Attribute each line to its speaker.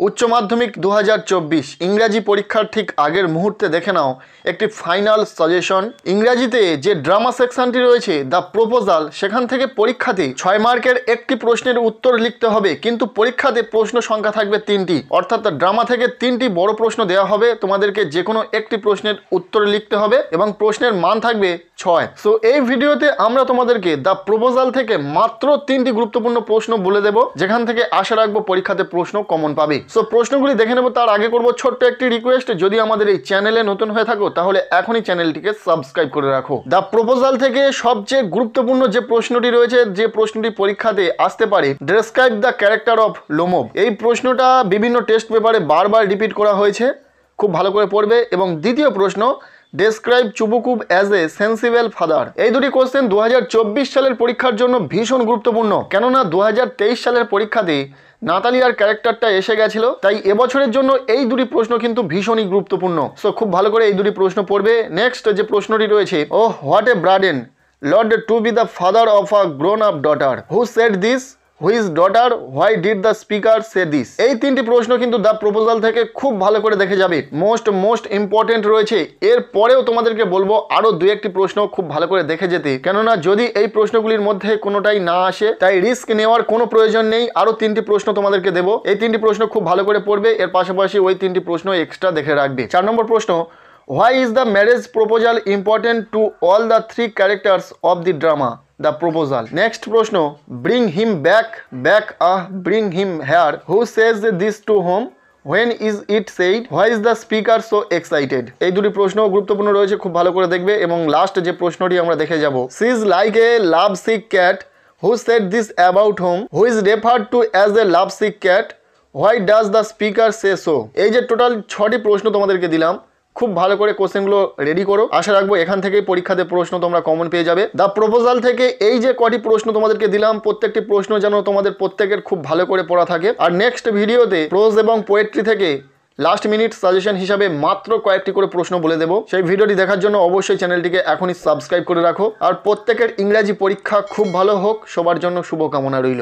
Speaker 1: উচ্চ মাধ্যমিক 2024 ইংরাজি পরীক্ষার ঠিক আগের মুহূর্তে দেখে নাও একটি ফাইনাল সাজেশন। ইংরাজিতে যে ড্রামা সেকশনটি রয়েছে দ্য প্রপোজাল, সেখান থেকে পরীক্ষাতে 6 মার্কের একটি প্রশ্নের উত্তর লিখতে হবে, কিন্তু পরীক্ষাতে প্রশ্ন সংখ্যা থাকবে 3টি, অর্থাৎ ড্রামা থেকে 3টি বড় প্রশ্ন দেওয়া হবে, তোমাদেরকে যে কোনো একটি প্রশ্নের উত্তর লিখতে হবে এবং প্রশ্নের মান থাকবে 6। সো এই ভিডিওতে আমরা তোমাদেরকে দ্য প্রপোজাল থেকে মাত্র 3টি গুরুত্বপূর্ণ প্রশ্ন বলে দেব, যেখান থেকে আশা রাখবো পরীক্ষাতে প্রশ্ন কমন পাবে। সো প্রশ্নগুলি দেখে নেব, তার আগে করব ছোট্ট একটি রিকোয়েস্ট, যদি আমাদের এই চ্যানেলে নতুন হয়ে থাকো তাহলে এখনই চ্যানেলটিকে সাবস্ক্রাইব করে রাখো। দ্য প্রপোজাল থেকে সবচেয়ে গুরুত্বপূর্ণ যে প্রশ্নটি রয়েছে, যে প্রশ্নটি পরীক্ষাতে আসতে পারে, ডেসক্রাইব দ্য ক্যারেক্টার অফ লোমব। এই প্রশ্নটা বিভিন্ন টেস্ট পেপারে বারবার রিপিট করা হয়েছে, খুব ভালো করে পড়বে। এবং দ্বিতীয় প্রশ্ন, describe Chubukov as a sensible father. এই দুটি কোশ্চেন 2024 সালের পরীক্ষার জন্য ভীষণ গুরুত্বপূর্ণ, কেননা 2023 সালের পরীক্ষাতে নাতালিয়ার ক্যারেক্টারটা এসে গেছিল, তাই এবছরের জন্য এই দুটি প্রশ্ন কিন্তু ভীষণই গুরুত্বপূর্ণ। সো খুব ভালো করে এই দুটি প্রশ্ন পড়বে। নেক্সট যে প্রশ্নটি রয়েছে, ও what a burden lord to be the father of a grown up daughter, who said this, whose daughter, why did the speaker say this. এই 3টি প্রশ্ন কিন্তু দ্য প্রপোজাল থেকে খুব ভালো করে দেখে যাবে, মোস্ট ইম্পর্টেন্ট রয়েছে। এর পরেও তোমাদেরকে বলবো আরো 2-1টি প্রশ্ন খুব ভালো করে দেখে যেতে, কেননা যদি এই প্রশ্নগুলির মধ্যে কোনোটাই না আসে তাই রিস্ক নেওয়ার কোনো প্রয়োজন নেই। আরো 3টি প্রশ্ন তোমাদেরকে দেবো, এই 3টি প্রশ্ন খুব ভালো করে পড়বে, এর পাশাপাশি ওই 3টি প্রশ্ন এক্সট্রা দেখে রাখবে। 4 নম্বর প্রশ্ন, why is the marriage proposal important to all the 3 characters of the drama the proposal. Next প্রশ্ন, bring him back bring him here, who says this to whom, when is it said, why is the speaker so excited. এই দুটি প্রশ্ন গুরুত্বপূর্ণ রয়েছে, খুব ভালো করে দেখবে। এবং লাস্ট যে প্রশ্নটি আমরা দেখে যাব, she is like a love sick cat, who said this about home, who is referred to as a love sick cat, why does the speaker say so. এই যে টোটাল 6টি প্রশ্ন তোমাদেরকে দিলাম, খুব ভালো করে কোশ্চেনগুলো রেডি করো। আশা রাখবো এখান থেকে পরীক্ষাতে প্রশ্ন তোমরা কমন পেয়ে যাবে। দ্য প্রপোজাল থেকে এই যে কটি প্রশ্ন তোমাদেরকে দিলাম, প্রত্যেকটি প্রশ্ন যেন তোমাদের প্রত্যেকের খুব ভালো করে পড়া থাকে। আর নেক্সট ভিডিওতে প্রোজ এবং পোয়েট্রি থেকে লাস্ট মিনিট সাজেশন হিসাবে মাত্র কয়েকটি করে প্রশ্ন বলে দেবো। সেই ভিডিওটি দেখার জন্য অবশ্যই চ্যানেলটিকে এখনই সাবস্ক্রাইব করে রাখো। আর প্রত্যেকের ইংরাজি পরীক্ষা খুব ভালো হোক, সবার জন্য শুভকামনা রইল।